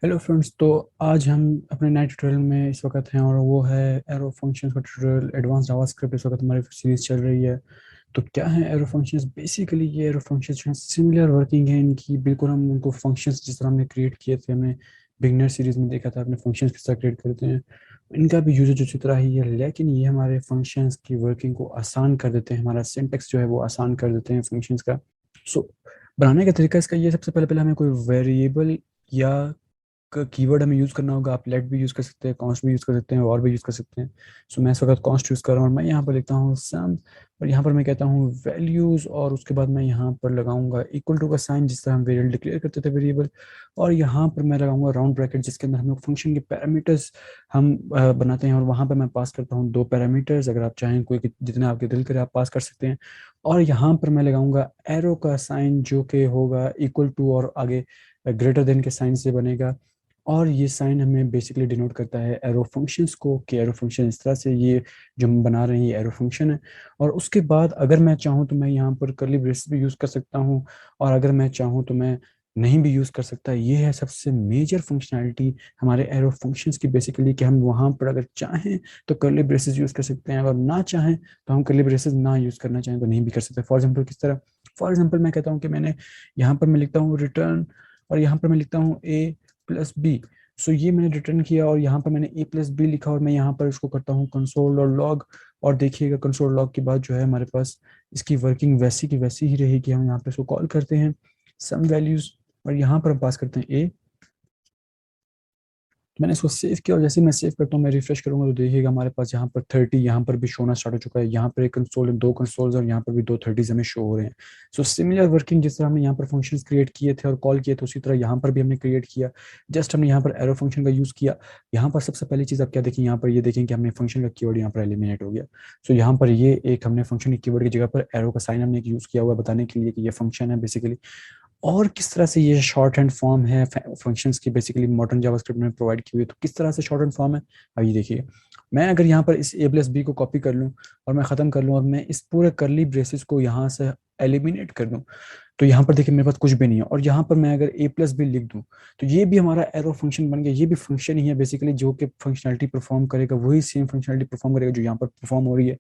Hello friends. तो आज हम अपने नए ट्यूटोरियल में इस वक्त हैं और वो है एरो फंक्शंस का ट्यूटोरियल। एडवांस जावास्क्रिप्ट इस वक्त हमारी सीरीज चल रही है। तो क्या है एरो फंक्शंस? बेसिकली ये एरो फंक्शंस जो हैं सिमिलर वर्किंग है इनकी। बिल्कुल हम उनको फंक्शंस जिस तरह हमने क्रिएट किए थे, हमने बिगनर सीरीज में देखा था अपने फंक्शंस किस तरह क्रिएट करते हैं, इनका भी यूजेज उसी तरह ही है। लेकिन ये हमारे फंक्शंस की वर्किंग को आसान कर देते हैं, हमारा सिंटेक्स जो है वो आसान कर देते हैं फंक्शंस का। सो बनाने का तरीका इसका ये, सबसे पहले पहले हमें कोई वेरिएबल या कीवर्ड हमें यूज़ करना होगा। आप लेट भी यूज़ कर सकते हैं, कॉन्स्ट भी यूज़ कर सकते हैं, और भी यूज़ कर सकते हैं। सो मैं इस वक्त कॉन्स्ट यूज़ कर रहा हूँ और मैं यहाँ पर लिखता हूँ सम, और यहाँ पर मैं कहता हूँ वैल्यूज़, और उसके बाद मैं यहाँ पर लगाऊंगा इक्वल टू का साइन जिस तरह हम वेरिएबल डिक्लेयर करते थे वेरिएबल। और यहाँ पर मैं लगाऊंगा राउंड ब्रैकेट जिसके अंदर हम लोग फंक्शन के पैरामीटर्स हम बनाते हैं, और वहाँ पर मैं पास करता हूँ दो पैरामीटर्स। अगर आप चाहें कोई जितने आपके दिल करे आप पास कर सकते हैं। और यहाँ पर मैं लगाऊंगा एरो का साइन जो कि होगा इक्वल टू और आगे ग्रेटर देन के साइन से बनेगा। और ये साइन हमें बेसिकली डिनोट करता है एरो फंक्शंस को, कि एरो फंक्शन इस तरह से ये जो हम बना रहे हैं ये एरो फंक्शन है। और उसके बाद अगर मैं चाहूँ तो मैं यहाँ पर कर्ली ब्रेसेस भी यूज़ कर सकता हूँ, और अगर मैं चाहूँ तो मैं नहीं भी यूज़ कर सकता। ये है सबसे मेजर फंक्शनैलिटी हमारे एरो फंक्शंस की बेसिकली, कि हम वहाँ पर अगर चाहें तो कर्ली ब्रेसेस यूज़ कर सकते हैं, अगर ना चाहें तो हम कर्ली ब्रेसेस ना यूज़ करना चाहें तो नहीं भी कर सकते। फॉर एग्जाम्पल किस तरह? फॉर एग्जाम्पल मैं कहता हूँ कि मैंने यहाँ पर मैं लिखता हूँ रिटर्न, और यहाँ पर मैं लिखता हूँ ए प्लस बी। सो ये मैंने रिटर्न किया और यहाँ पर मैंने ए प्लस बी लिखा, और मैं यहाँ पर इसको करता हूँ कंसोल और लॉग। और देखिएगा कंसोल लॉग के बाद जो है हमारे पास इसकी वर्किंग वैसी की वैसी ही रहेगी। हम यहाँ पे इसको कॉल करते हैं सम वैल्यूज, और यहाँ पर हम पास करते हैं ए। मैंने इसको सेव किया, और जैसे ही मैं सेव करता हूँ मैं रिफ्रेश करूंगा तो देखिएगा हमारे पास यहाँ पर 30 यहाँ पर भी शोना स्टार्ट हो चुका है। यहाँ पर एक कंसोल, दो कंसोल्स, और यहाँ पर भी दो 30 हमें शो हो रहे हैं। सो सिमिलर वर्किंग जिस तरह हमने यहाँ पर फंक्शंस क्रिएट किए थे और कॉल किए थे, उसी तरह यहाँ पर भी हमने क्रिएट किया। जस्ट हमने यहाँ पर एरो फंक्शन का यूज़ किया। यहाँ पर सबसे पहली चीज़ आप क्या देखें, यहाँ पर ये देखें कि हमने फंक्शन का कीवर्ड यहाँ पर एलिमिनेट हो गया। सो यहाँ पर ये एक हमने फंक्शन के कीवर्ड की जगह पर एरो का साइन हमने यूज़ किया हुआ है बताने के लिए कि ये फंक्शन है बेसिकली। और किस तरह से ये शॉर्ट हैंड फॉर्म है फंक्शंस की बेसिकली मॉडर्न जावास्क्रिप्ट में प्रोवाइड की हुई है। तो किस तरह से शॉर्ट हैंड फॉर्म है, अब ये देखिए। मैं अगर यहाँ पर इस ए प्लस बी को कॉपी कर लूँ और मैं ख़त्म कर लूँ, और मैं इस पूरे करली ब्रेसेस को यहाँ से एलिमिनेट कर दूँ, तो यहाँ पर देखिए मेरे पास कुछ भी नहीं है। और यहाँ पर मैं अगर ए प्लस बी लिख दूँ तो ये भी हमारा एरो फंक्शन बन गया। ये भी फंक्शन ही है बेसिकली, जो कि फंक्शनलिटी परफॉर्म करेगा, वही सेम फंक्शनलिटी परफॉर्म करेगा जो यहाँ पर परफॉर्म हो रही है।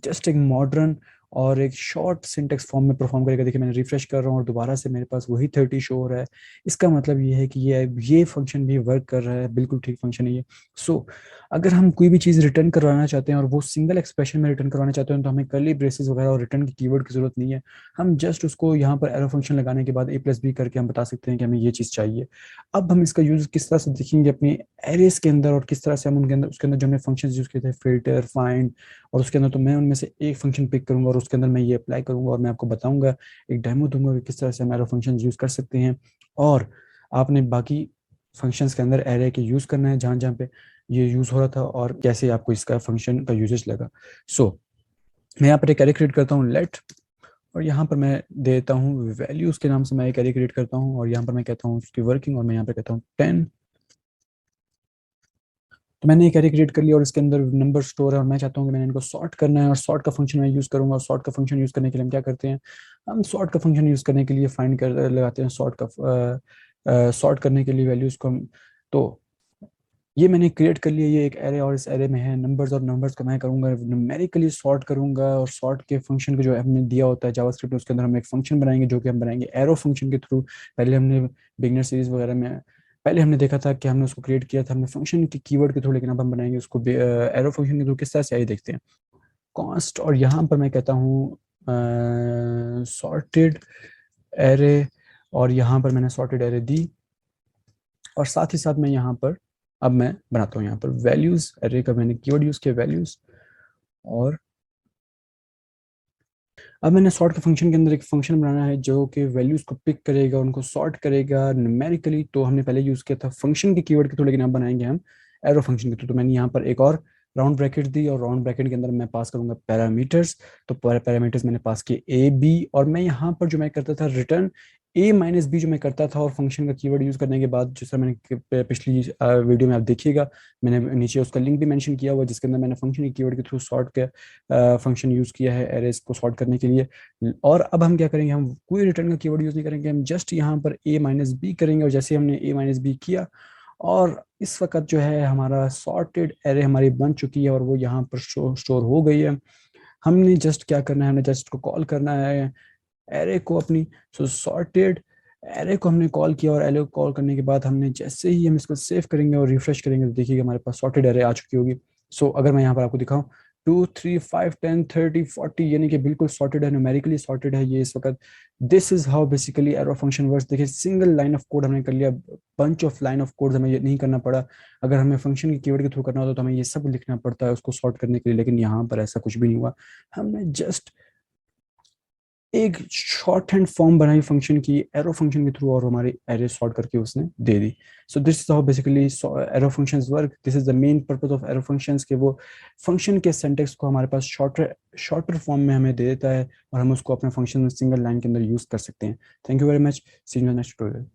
जस्ट एक मॉडर्न और एक शॉर्ट सिंटेक्स फॉर्म में परफॉर्म करेगा। देखिए मैंने रिफ्रेश कर रहा हूँ और दोबारा से मेरे पास वही 30 शो हो रहा है। इसका मतलब ये है कि ये फंक्शन भी वर्क कर रहा है, बिल्कुल ठीक फंक्शन है ये। सो अगर हम कोई भी चीज़ रिटर्न करवाना चाहते हैं और वो सिंगल एक्सप्रेशन में रिटर्न करवाना चाहते हैं तो हमें कर्ली ब्रेसेस वगैरह और रिटर्न की कीवर्ड की जरूरत नहीं है। हम जस्ट उसको यहाँ पर एरो फंक्शन लगाने के बाद ए प्लस बी करके हम बता सकते हैं कि हमें ये चीज़ चाहिए। अब हम इसका यूज किस तरह से देखेंगे अपने एरेस के अंदर, और किस तरह से हम उनके अंदर उसके अंदर जो हमने फंक्शन यूज किए थे फिल्टर फाइंड, और उसके अंदर तो मैं उनमें से एक फंक्शन पिक करूंगा और उसके अंदर मैं ये अप्लाई करूंगा, और मैं आपको बताऊंगा, एक डेमो दूंगा कि किस तरह से हम एरो फंक्शन यूज कर सकते हैं। और आपने बाकी फंक्शंस के अंदर एरे के यूज करना है जहाँ जहाँ पे ये यूज हो रहा था, और कैसे आपको इसका फंक्शन का यूजेज लगा। सो मैं यहाँ पर एक एरे क्रिएट करता हूँ लेट, और यहाँ पर मैं देता हूँ वैल्यूज के नाम से मैं एक एरे क्रिएट करता हूँ, और यहाँ पर मैं कहता हूँ उसकी वर्किंग, और मैं यहाँ पे कहता हूँ 10। तो मैंने एक एरे क्रिएट कर लिया और इसके अंदर नंबर स्टोर है, और मैं चाहता हूँ कि मैंने इनको सॉर्ट करना है, और सॉर्ट का फंक्शन मैं यूज़ करूंगा। और सॉर्ट का फंक्शन यूज़ करने के लिए हम क्या करते हैं, हम सॉर्ट का फंक्शन यूज़ करने के लिए फाइंड कर लगाते हैं सॉर्ट का सॉर्ट करने के लिए वैल्यूज़ को हम। तो ये मैंने क्रिएट कर लिया, ये एक एरे, और इस एरे में है नंबर्स, और नंबर्स को मैं करूंगा न्यूमेरिकली सॉर्ट करूंगा। और सॉर्ट के फंक्शन को जो हमने दिया होता है जावास्क्रिप्ट में, उसके अंदर हम एक फंक्शन बनाएंगे जो कि हम बनाएंगे एरो फंक्शन के थ्रू। पहले हमने बिगनर सीरीज वगैरह में पहले हमने देखा था कि हमने उसको क्रिएट किया था हमने फंक्शन के कीवर्ड के थ्रू, लेकिन अब हम बनाएंगे उसको एरो फंक्शन के थ्रू। किस तरह से आइए देखते हैं। कॉन्स्ट, और यहाँ पर मैं कहता हूँ सॉर्टेड एरे, और यहाँ पर मैंने सॉर्टेड एरे दी। और साथ ही साथ मैं यहाँ पर अब मैं बनाता हूँ यहाँ पर वैल्यूज, एरे का मैंने कीवर्ड यूज किया वैल्यूज। और अब मैंने सॉर्ट के फंक्शन के अंदर एक फंक्शन बनाना है जो कि वैल्यूज को पिक करेगा, उनको सॉर्ट करेगा न्यूमेरिकली। तो हमने पहले यूज किया था फंक्शन के कीवर्ड के थ्रू, लेकिन अब बनाएंगे हम एरो फंक्शन के थ्रू। तो मैंने यहाँ पर एक और राउंड ब्रैकेट दी, और राउंड ब्रैकेट के अंदर मैं पास करूंगा पैरामीटर्स। तो पैरामीटर्स मैंने पास किए ए बी, और मैं यहाँ पर जो मैं करता था रिटर्न ए माइनस बी जो मैं करता था, और फंक्शन का कीवर्ड यूज करने के बाद जैसा मैंने पिछली वीडियो में आप देखिएगा, मैंने नीचे उसका लिंक भी मेंशन किया हुआ जिसके अंदर मैंने फंक्शन के कीवर्ड के थ्रू सॉर्ट के फंक्शन यूज किया है एरेस को सॉर्ट करने के लिए। और अब हम क्या करेंगे, हम कोई रिटर्न का कीवर्ड यूज नहीं करेंगे, हम जस्ट यहाँ पर ए माइनस बी करेंगे। और जैसे हमने ए माइनस बी किया, और इस वक्त जो है हमारा सॉर्टेड एरे हमारी बन चुकी है और वो यहाँ पर स्टोर हो गई है। हमने जस्ट क्या करना है, हमने जस्ट को कॉल करना है एरे को अपनी। सो सॉर्टेड एरे को हमने कॉल किया और एरे को कॉल करने के बाद हमने जैसे ही हम इसको सेव करेंगे और रिफ्रेश करेंगे तो देखिए हमारे पास सॉर्टेड एरे आ चुकी होगी। सो अगर मैं यहाँ पर आपको दिखाऊं 2 3 5 10 30 40 यानी कि बिल्कुल सॉर्टेड है, न्यूमेरिकली सॉर्टेड है ये इस वक्त। This is how basically arrow function works. देखिए सिंगल लाइन ऑफ कोड हमने कर लिया, bunch of line of code हमें ये नहीं करना पड़ा। अगर हमें फंक्शन की कीवर्ड के थ्रू करना होता तो हमें ये सब लिखना पड़ता है उसको सॉर्ट करने के लिए, लेकिन यहाँ पर ऐसा कुछ भी नहीं हुआ। हमने जस्ट एक शॉर्ट हैंड फॉर्म बनाई फंक्शन की एरो फंक्शन के थ्रू और हमारी एरे सॉर्ट करके उसने दे दी। So this is how basically arrow functions work. This is the main purpose of arrow functions के वो फंक्शन के सिंटैक्स को हमारे पास शॉर्टर फॉर्म में हमें दे देता है और हम उसको अपने फंक्शन में सिंगल लाइन के अंदर यूज कर सकते हैं। Thank you very much, see you next tutorial.